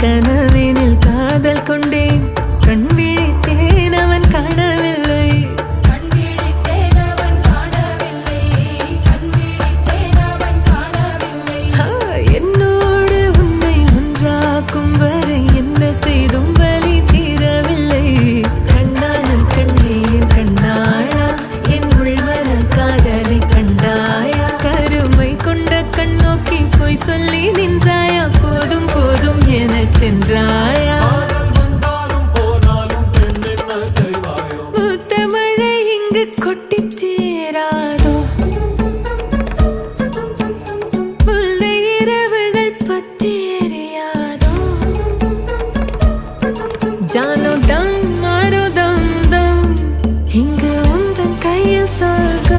கனவினில் காதல் கொண்டேன் கண் விழித்தேன் அவன் காணவில்லை என்னோடு உன்னை ஒன்றாக்கும் வரை என்ன செய்தும் வலி தீரவில்லை கண்ணானன் கண்ணேன் கண்ணாளா என் உள்வர காதலை கண்டாயா கருமை கொண்ட கண்ணோக்கி போய் சொல்லி நின்றாயா போதும் போதும் என சென்றாயா மூத்த மழை இங்கு கொட்டி தீராது